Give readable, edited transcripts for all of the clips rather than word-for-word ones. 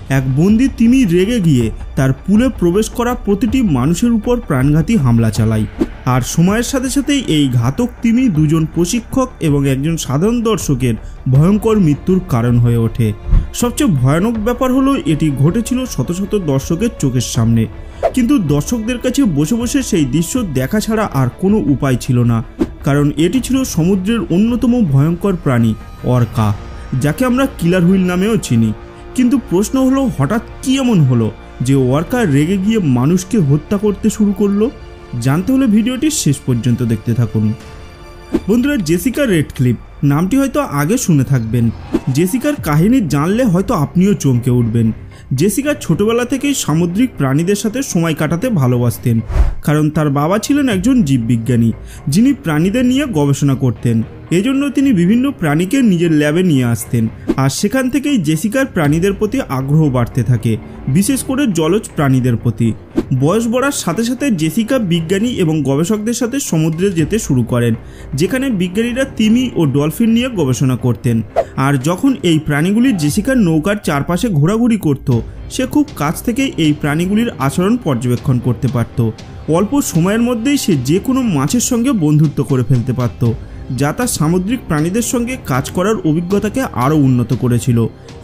এক বন্দি তিমি রেগে গিয়ে তার পুলে প্রবেশ করা প্রতিটি মানুষের উপর প্রাণঘাতী হামলা চালায়। আর সময়ের সাথে সাথেই এই ঘাতক তিমি দুজন প্রশিক্ষক এবং একজন সাধারণ দর্শকের ভয়ঙ্কর মৃত্যুর কারণ হয়ে ওঠে। সবচেয়ে ভয়ানক ব্যাপার হলো এটি ঘটেছিল শত শত দর্শকের চোখের সামনে, কিন্তু দর্শকদের কাছে বসে বসে সেই দৃশ্য দেখা ছাড়া আর কোনো উপায় ছিল না, কারণ এটি ছিল সমুদ্রের অন্যতম ভয়ঙ্কর প্রাণী অর্কা, যাকে আমরা কিলার হুইল নামেও চিনি। কিন্তু প্রশ্ন হলো, হঠাৎ কি এমন হলো যে অর্কা রেগে গিয়ে মানুষকে হত্যা করতে শুরু করলো? জানতে হলে ভিডিওটি শেষ পর্যন্ত দেখতে থাকুন। বন্ধুরা, জেসিকা রেডক্লিফ নামটি হয়তো আগে শুনে থাকবেন। জেসিকার কাহিনী জানলে হয়তো আপনিও চমকে উঠবেন। জেসিকা ছোটবেলা থেকেই সামুদ্রিক প্রাণীদের সাথে সময় কাটাতে ভালোবাসতেন, কারণ তার বাবা ছিলেন একজন জীববিজ্ঞানী যিনি প্রাণীদের নিয়ে গবেষণা করতেন। এজন্য তিনি বিভিন্ন প্রাণীকে নিজের ল্যাবে নিয়ে আসতেন, আর সেখান থেকেই জেসিকার প্রাণীদের প্রতি আগ্রহ বাড়তে থাকে, বিশেষ করে জলজ প্রাণীদের প্রতি। বয়স বাড়ার সাথে সাথে জেসিকা বিজ্ঞানী এবং গবেষকদের সাথে সমুদ্রে যেতে শুরু করেন, যেখানে বিজ্ঞানীরা তিমি ও ডলফিন নিয়ে গবেষণা করতেন। আর যখন এই প্রাণীগুলি জেসিকার নৌকার চারপাশে ঘোরাঘুরি করত, সে খুব কাছ থেকে এই প্রাণীগুলির আচরণ পর্যবেক্ষণ করতে পারত। অল্প সময়ের মধ্যেই সে যে কোনো মাছের সঙ্গে বন্ধুত্ব করে ফেলতে পারত, যা তার সামুদ্রিক প্রাণীদের সঙ্গে কাজ করার অভিজ্ঞতাকে আরও উন্নত করেছিল।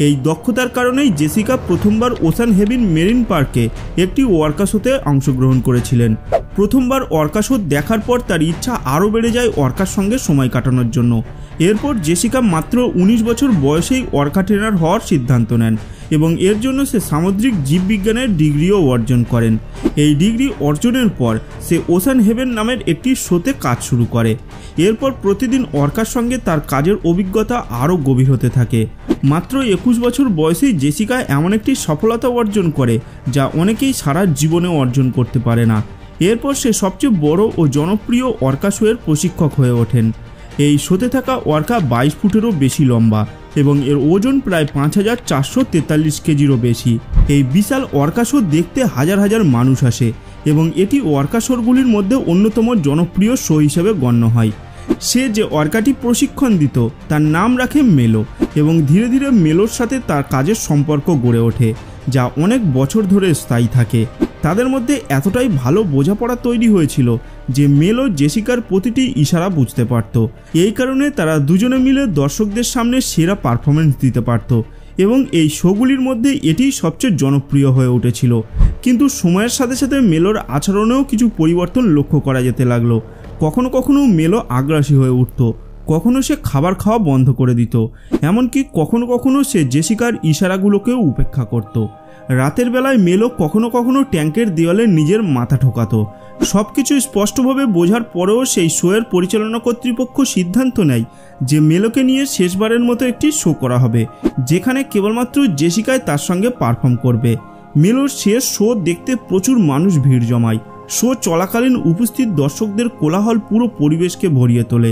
এই দক্ষতার কারণেই জেসিকা প্রথমবার ওশান হেভেন মেরিন পার্কে একটি অর্কা শোতে অংশগ্রহণ করেছিলেন। প্রথমবার অর্কা শো দেখার পর তার ইচ্ছা আরও বেড়ে যায় অর্কার সঙ্গে সময় কাটানোর জন্য। এরপর জেসিকা মাত্র 19 বছর বয়সেই অর্কা ট্রেনার হওয়ার সিদ্ধান্ত নেন এবং এর জন্য সে সামুদ্রিক জীববিজ্ঞানের ডিগ্রিও অর্জন করেন। এই ডিগ্রি অর্জনের পর সে ওশান হেভেন নামের একটি শোতে কাজ শুরু করে। এরপর প্রতিদিন অর্কার সঙ্গে তার কাজের অভিজ্ঞতা আরও গভীর হতে থাকে। মাত্র 21 বছর বয়সেই জেসিকা এমন একটি সফলতা অর্জন করে যা অনেকেই সারা জীবনে অর্জন করতে পারে না। এরপর সে সবচেয়ে বড় ও জনপ্রিয় অর্কা শোয়ের প্রশিক্ষক হয়ে ওঠেন। এই শোতে থাকা অর্কা 22 ফুটেরও বেশি লম্বা এবং এর ওজন প্রায় 5443 কেজিরও বেশি। এই বিশাল অর্কা শো দেখতে হাজার হাজার মানুষ আসে এবং এটি অর্কা শোগুলির মধ্যে অন্যতম জনপ্রিয় শো হিসেবে গণ্য হয়। সে যে অর্কাটি প্রশিক্ষণ দিত তার নাম রাখে মেলো এবং ধীরে ধীরে মেলোর সাথে তার কাজের সম্পর্ক গড়ে ওঠে, যা অনেক বছর ধরে স্থায়ী থাকে। তাদের মধ্যে এতটাই ভালো বোঝাপড়া তৈরি হয়েছিল যে মেলো জেসিকার প্রতিটি ইশারা বুঝতে পারত। এই কারণে তারা দুজনে মিলে দর্শকদের সামনে সেরা পারফরমেন্স দিতে পারত এবং এই শোগুলির মধ্যে এটি সবচেয়ে জনপ্রিয় হয়ে উঠেছিল। কিন্তু সময়ের সাথে সাথে মেলোর আচরণেও কিছু পরিবর্তন লক্ষ্য করা যেতে লাগলো। কখনো কখনো মেলো আগ্রাসী হয়ে উঠত, কখনো সে খাবার খাওয়া বন্ধ করে দিত, এমনকি কখনো কখনো সে জেসিকার ইশারাগুলোকেও উপেক্ষা করত। রাতের বেলায় মেলো কখনো কখনো ট্যাঙ্কের দেওয়ালে নিজের মাথা ঠোকাতো। সবকিছু স্পষ্টভাবে বোঝার পরেও সেই শোয়ের পরিচালনা কর্তৃপক্ষ সিদ্ধান্ত নেয় যে মেলোকে নিয়ে শেষবারের মতো একটি শো করা হবে, যেখানে কেবলমাত্র জেসিকাই তার সঙ্গে পারফর্ম করবে। মেলোর শেষ শো দেখতে প্রচুর মানুষ ভিড় জমায়। শো চলাকালীন উপস্থিত দর্শকদের কোলাহল পুরো পরিবেশকে ভরিয়ে তোলে।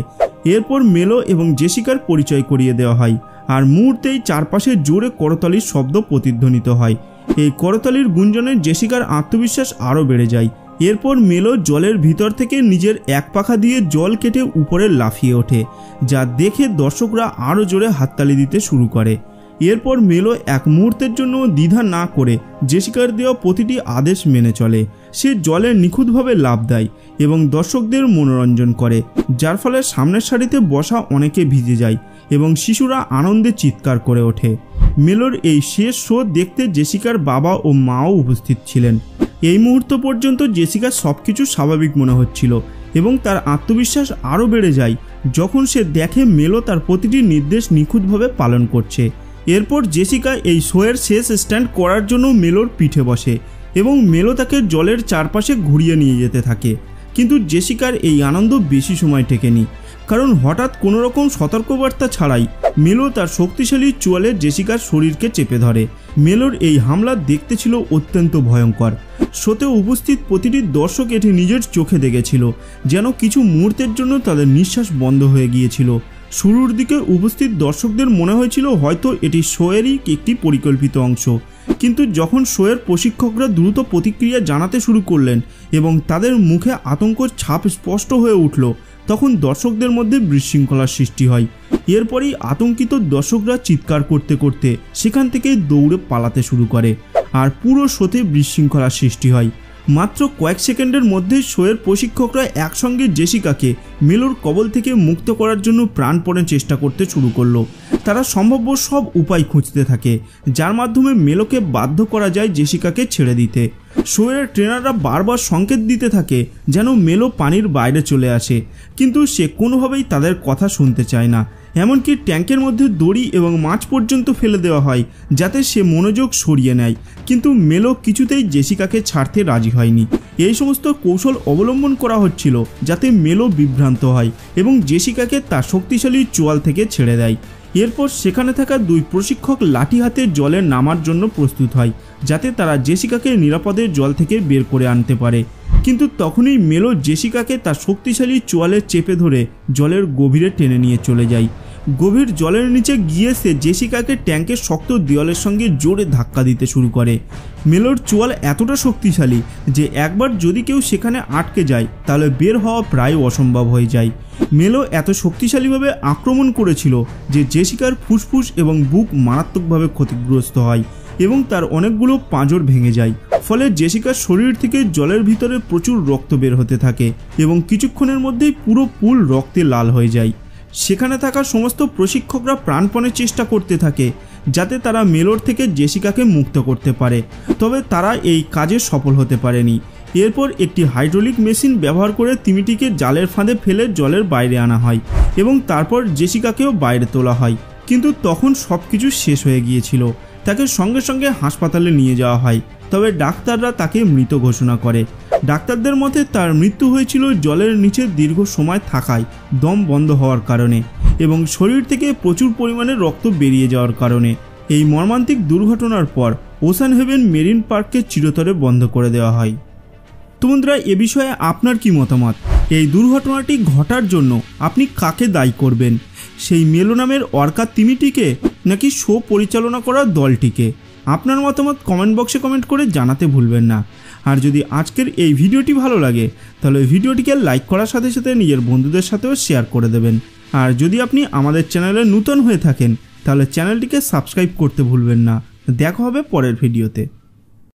এরপর মেলো এবং জেসিকার পরিচয় করিয়ে দেওয়া হয়, আর মুহূর্তেই চারপাশে জোরে করতালির শব্দ প্রতিধ্বনিত হয়। এই করতালির গুঞ্জনে জেসিকার আত্মবিশ্বাস আরও বেড়ে যায়। এরপর মেলো জলের ভিতর থেকে নিজের এক পাখা দিয়ে জল কেটে উপরে লাফিয়ে ওঠে, যা দেখে দর্শকরা আরও জোরে হাততালি দিতে শুরু করে। এরপর মেলো এক মুহূর্তের জন্য দ্বিধা না করে জেসিকার দেওয়া প্রতিটি আদেশ মেনে চলে। সে জলে নিখুঁতভাবে লাফ দেয় এবং দর্শকদের মনোরঞ্জন করে, যার ফলে সামনের সারিতে বসা অনেকে ভিজে যায় এবং শিশুরা আনন্দে চিৎকার করে ওঠে। মেলোর এই শেষ শো দেখতে জেসিকার বাবা ও মাও উপস্থিত ছিলেন। এই মুহূর্ত পর্যন্ত জেসিকার সবকিছু স্বাভাবিক মনে হচ্ছিল এবং তার আত্মবিশ্বাস আরও বেড়ে যায় যখন সে দেখে মেলো তার প্রতিটি নির্দেশ নিখুঁতভাবে পালন করছে। এরপর জেসিকা এই শোয়ের শেষ স্ট্যান্ড করার জন্য মেলোর পিঠে বসে এবং মেলো তাকে জলের চারপাশে ঘুরিয়ে নিয়ে যেতে থাকে। কিন্তু জেসিকার এই আনন্দ বেশি সময় টেকেনি, কারণ হঠাৎ কোনো রকম সতর্কবার্তা ছাড়াই মেলো তার শক্তিশালী চোয়ালে জেসিকার শরীরকে চেপে ধরে। মেলোর এই হামলা দেখতে ছিল অত্যন্ত ভয়ঙ্কর। শোতে উপস্থিত প্রতিটি দর্শক এটি নিজের চোখে দেখেছিল, যেন কিছু মুহূর্তের জন্য তাদের নিঃশ্বাস বন্ধ হয়ে গিয়েছিল। শুরুর দিকে উপস্থিত দর্শকদের মনে হয়েছিল হয়তো এটি শোয়েরই একটি পরিকল্পিত অংশ, কিন্তু যখন শোয়ের প্রশিক্ষকরা দ্রুত প্রতিক্রিয়া জানাতে শুরু করলেন এবং তাদের মুখে আতঙ্কের ছাপ স্পষ্ট হয়ে উঠল, তখন দর্শকদের মধ্যে বিশৃঙ্খলার সৃষ্টি হয়। এরপরেই আতঙ্কিত দর্শকরা চিৎকার করতে করতে সেখান থেকে দৌড়ে পালাতে শুরু করে আর পুরো শোতে বিশৃঙ্খলার সৃষ্টি হয়। মাত্র কয়েক সেকেন্ডের মধ্যে শোয়ের প্রশিক্ষকরা একসঙ্গে জেসিকাকে মেলোর কবল থেকে মুক্ত করার জন্য প্রাণপণে চেষ্টা করতে শুরু করলো। তারা সম্ভাব্য সব উপায় খুঁজতে থাকে যার মাধ্যমে মেলোকে বাধ্য করা যায় জেসিকাকে ছেড়ে দিতে। শোয়ের ট্রেনাররা বারবার সংকেত দিতে থাকে যেন মেলো পানির বাইরে চলে আসে, কিন্তু সে কোনোভাবেই তাদের কথা শুনতে চায় না। এমনকি ট্যাঙ্কের মধ্যে দড়ি এবং মাছ পর্যন্ত ফেলে দেওয়া হয় যাতে সে মনোযোগ সরিয়ে নেয়, কিন্তু মেলো কিছুতেই জেসিকাকে ছাড়তে রাজি হয়নি। এই সমস্ত কৌশল অবলম্বন করা হচ্ছিল যাতে মেলো বিভ্রান্ত হয় এবং জেসিকাকে তার শক্তিশালী চোয়াল থেকে ছেড়ে দেয়। এরপর সেখানে থাকা দুই প্রশিক্ষক লাঠি হাতে জলে নামার জন্য প্রস্তুত হয় যাতে তারা জেসিকাকে নিরাপদে জল থেকে বের করে আনতে পারে, কিন্তু তখনই মেলো জেসিকাকে তার শক্তিশালী চোয়ালে চেপে ধরে জলের গভীরে টেনে নিয়ে চলে যায়। গভীর জলের নিচে গিয়ে সে জেসিকাকে ট্যাঙ্কের শক্ত দেওয়ালের সঙ্গে জোরে ধাক্কা দিতে শুরু করে। মেলোর চোয়াল এতটা শক্তিশালী যে একবার যদি কেউ সেখানে আটকে যায় তাহলে বের হওয়া প্রায় অসম্ভব হয়ে যায়। মেলো এত শক্তিশালীভাবে আক্রমণ করেছিল যে জেসিকার ফুসফুস এবং বুক মারাত্মকভাবে ক্ষতিগ্রস্ত হয় এবং তার অনেকগুলো পাঁজর ভেঙে যায়। ফলে জেসিকার শরীর থেকে জলের ভিতরে প্রচুর রক্ত বের হতে থাকে এবং কিছুক্ষণের মধ্যেই পুরো পুল রক্তে লাল হয়ে যায়। সেখানে থাকা সমস্ত প্রশিক্ষকরা প্রাণপণে চেষ্টা করতে থাকে যাতে তারা মেলোর থেকে জেসিকাকে মুক্ত করতে পারে, তবে তারা এই কাজে সফল হতে পারেনি। এরপর একটি হাইড্রোলিক মেশিন ব্যবহার করে তিমিটিকে জালের ফাঁদে ফেলে জলের বাইরে আনা হয় এবং তারপর জেসিকাকেও বাইরে তোলা হয়, কিন্তু তখন সব কিছু শেষ হয়ে গিয়েছিল। তাকে সঙ্গে সঙ্গে হাসপাতালে নিয়ে যাওয়া হয়, তবে ডাক্তাররা তাকে মৃত ঘোষণা করে। ডাক্তারদের মতে তার মৃত্যু হয়েছিল জলের নিচে দীর্ঘ সময় থাকায় দম বন্ধ হওয়ার কারণে এবং শরীর থেকে প্রচুর পরিমাণে রক্ত বেরিয়ে যাওয়ার কারণে। এই মর্মান্তিক দুর্ঘটনার পর ওশান হেভেন মেরিন পার্ককে চিরতরে বন্ধ করে দেওয়া হয়। তো বন্ধুরা, এ বিষয়ে আপনার কি মতামত? এই দুর্ঘটনাটি ঘটার জন্য আপনি কাকে দায়ী করবেন? সেই মেলো নামের অর্কা তিমিটিকে নাকি শো পরিচালনা করা দলটিকে? আপনার মতামত কমেন্ট বক্সে কমেন্ট করে জানাতে ভুলবেন না। আর যদি আজকের এই ভিডিওটি ভালো লাগে তাহলে ভিডিওটিকে লাইক করার সাথে সাথে নিজের বন্ধুদের সাথেও শেয়ার করে দেবেন। আর যদি আপনি আমাদের চ্যানেলে নতুন হয়ে থাকেন তাহলে চ্যানেলটিকে সাবস্ক্রাইব করতে ভুলবেন না। দেখা হবে পরের ভিডিওতে।